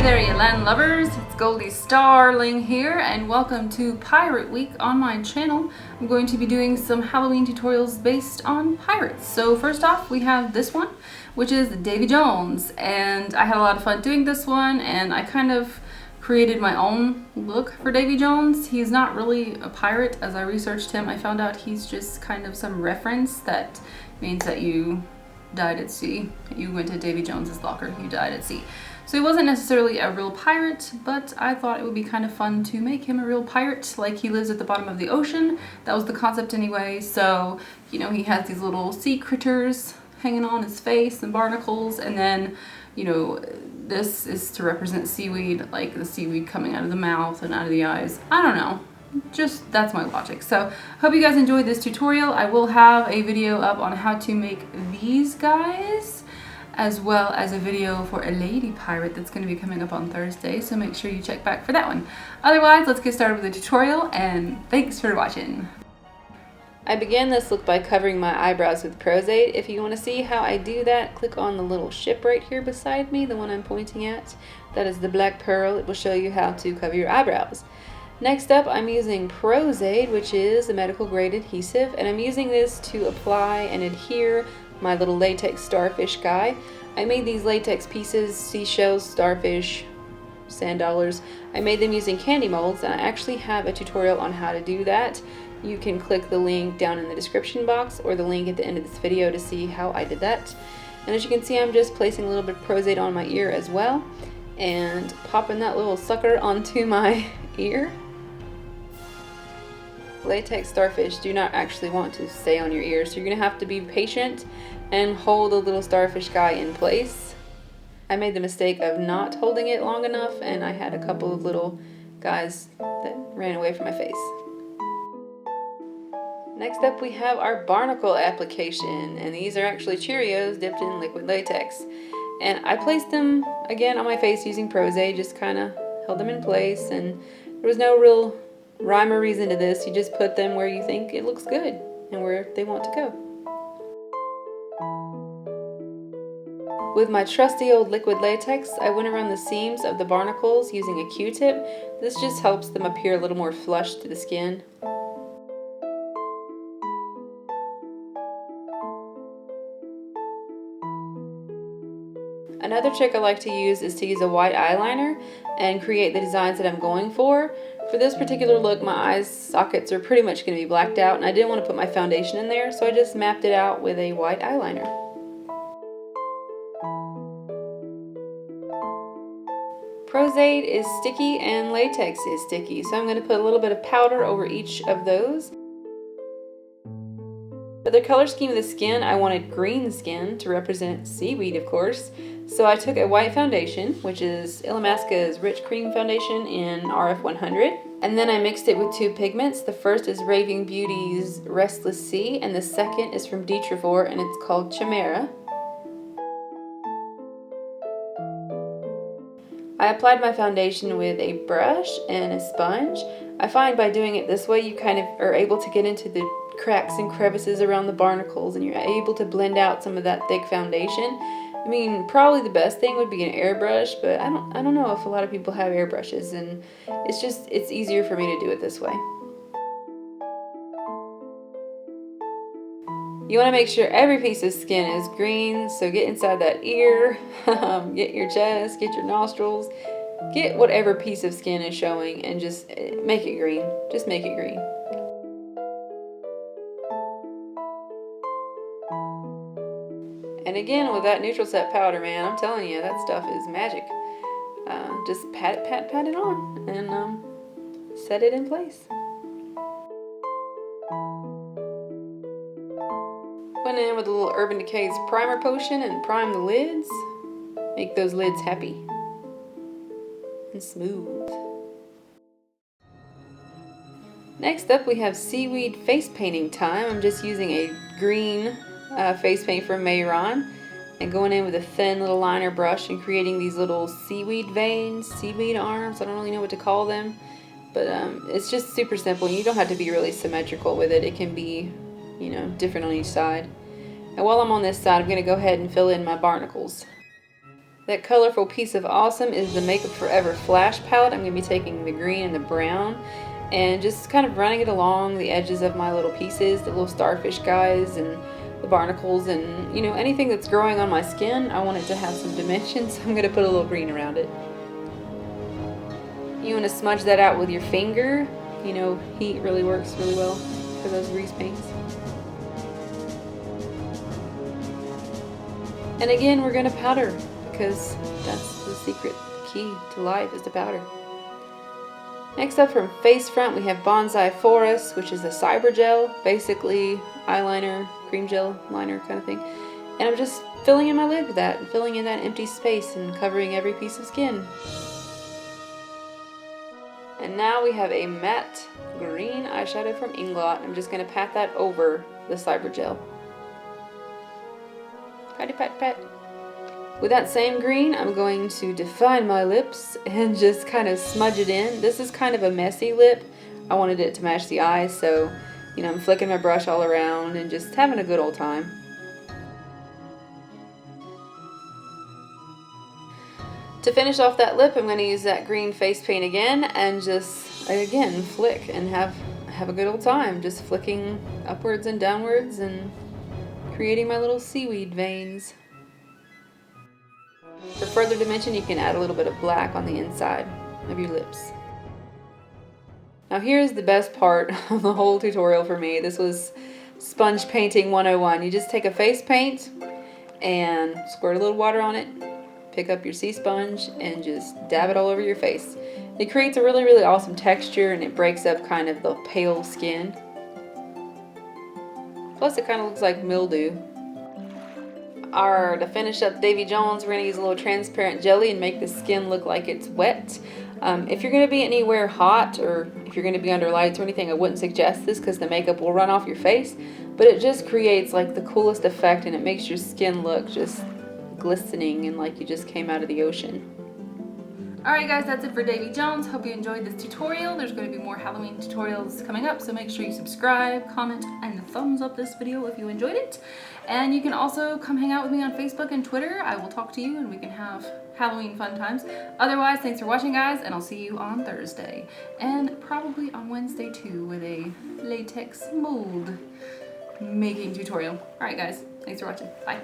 there, you land lovers, it's goldiestarling here, and welcome to Pirate Week on my channel. I'm going to be doing some Halloween tutorials based on pirates. So first off, we have this one, which is Davy Jones, and I had a lot of fun doing this one, and I kind of created my own look for Davy Jones. He's not really a pirate. As I researched him, I found out he's just kind of some reference that means that you died at sea. You went to Davy Jones's locker, you died at sea. So he wasn't necessarily a real pirate, but I thought it would be kind of fun to make him a real pirate, like he lives at the bottom of the ocean. That was the concept anyway. So, you know, he has these little sea critters hanging on his face and barnacles, and then, you know, this is to represent seaweed, like the seaweed coming out of the mouth and out of the eyes. I don't know. Just that's my logic. So hope you guys enjoyed this tutorial. I will have a video up on how to make these guys, as well as a video for a lady pirate that's going to be coming up on Thursday, so make sure you check back for that one. Otherwise, let's get started with the tutorial, and thanks for watching. I began this look by covering my eyebrows with Pros-aide. If you want to see how I do that, click on the little ship right here beside me, the one I'm pointing at. That is the black pearl. It will show you how to cover your eyebrows. Next up, I'm using Pros-aide, which is a medical grade adhesive, and I'm using this to apply and adhere my little latex starfish guy. I made these latex pieces, seashells, starfish, sand dollars. I made them using candy molds, and I actually have a tutorial on how to do that. You can click the link down in the description box or the link at the end of this video to see how I did that. And as you can see, I'm just placing a little bit of Pros-aide on my ear as well and popping that little sucker onto my ear. Latex starfish do not actually want to stay on your ear, so you're going to have to be patient and hold the little starfish guy in place. I made the mistake of not holding it long enough, and I had a couple of little guys that ran away from my face. Next up, we have our barnacle application, and these are actually Cheerios dipped in liquid latex. And I placed them again on my face using Pros-aide, just kind of held them in place, and there was no real rhyme or reason to this. You just put them where you think it looks good and where they want to go. With my trusty old liquid latex, I went around the seams of the barnacles using a Q-tip. This just helps them appear a little more flush to the skin. Another trick I like to use is to use a white eyeliner and create the designs that I'm going for. For this particular look, my eye sockets are pretty much going to be blacked out, and I didn't want to put my foundation in there, so I just mapped it out with a white eyeliner. Pros-aide is sticky and latex is sticky, so I'm going to put a little bit of powder over each of those. For the color scheme of the skin, I wanted green skin to represent seaweed, of course. So I took a white foundation, which is Illamasqua's Rich Cream Foundation in RF 100. And then I mixed it with two pigments. The first is Raving Beauty's Restless, and the second is from Detrivore, and it's called Chimera. I applied my foundation with a brush and a sponge. I find by doing it this way, you kind of are able to get into the cracks and crevices around the barnacles, and you're able to blend out some of that thick foundation. I mean, probably the best thing would be an airbrush, but I don't know if a lot of people have airbrushes, and it's easier for me to do it this way. You want to make sure every piece of skin is green, so get inside that ear, get your chest, get your nostrils, get whatever piece of skin is showing, and just make it green. Just make it green. And again, with that neutral set powder, man, I'm telling you, that stuff is magic. Just pat it on, and set it in place. Went in with a little Urban Decay's primer potion and primed the lids. Make those lids happy and smooth. Next up, we have seaweed face painting time. I'm just using a green face paint from Mehron and going in with a thin little liner brush and creating these little seaweed veins, seaweed arms. I don't really know what to call them, but it's just super simple. You don't have to be really symmetrical with it. It can be, you know, different on each side. And while I'm on this side, I'm going to go ahead and fill in my barnacles. That colorful piece of awesome is the Makeup Forever Flash palette. I'm going to be taking the green and the brown and just kind of running it along the edges of my little pieces, the little starfish guys and the barnacles and, you know, anything that's growing on my skin. I want it to have some dimension, so I'm going to put a little green around it. You want to smudge that out with your finger. You know, heat really works really well for those grease paints. And again, we're going to powder, because that's the secret key to life, is to powder. Next up, from Face Front, we have Bonsai Forest, which is a cyber gel, basically eyeliner, cream gel liner kind of thing. And I'm just filling in my lid with that, and filling in that empty space and covering every piece of skin. And now we have a matte green eyeshadow from Inglot. I'm just going to pat that over the cyber gel. Patty pat pat. With that same green, I'm going to define my lips and just kind of smudge it in. This is kind of a messy lip. I wanted it to match the eyes, so, you know, I'm flicking my brush all around and just having a good old time. To finish off that lip, I'm going to use that green face paint again and just, again, flick and have a good old time. Just flicking upwards and downwards and creating my little seaweed veins. For further dimension, you can add a little bit of black on the inside of your lips. Now here's the best part of the whole tutorial for me. This was sponge painting 101. You just take a face paint and squirt a little water on it, pick up your sea sponge and just dab it all over your face. It creates a really, really awesome texture, and it breaks up kind of the pale skin. Plus it kind of looks like mildew. To finish up Davy Jones, we're going to use a little transparent jelly and make the skin look like it's wet. If you're going to be anywhere hot, or if you're going to be under lights or anything, I wouldn't suggest this because the makeup will run off your face. But it just creates like the coolest effect, and it makes your skin look just glistening and like you just came out of the ocean. Alright guys, that's it for Davy Jones. Hope you enjoyed this tutorial. There's going to be more Halloween tutorials coming up, so make sure you subscribe, comment, and thumbs up this video if you enjoyed it. And you can also come hang out with me on Facebook and Twitter. I will talk to you and we can have Halloween fun times. Otherwise, thanks for watching guys, and I'll see you on Thursday. And probably on Wednesday too with a Latex Mold making tutorial. Alright guys, thanks for watching. Bye.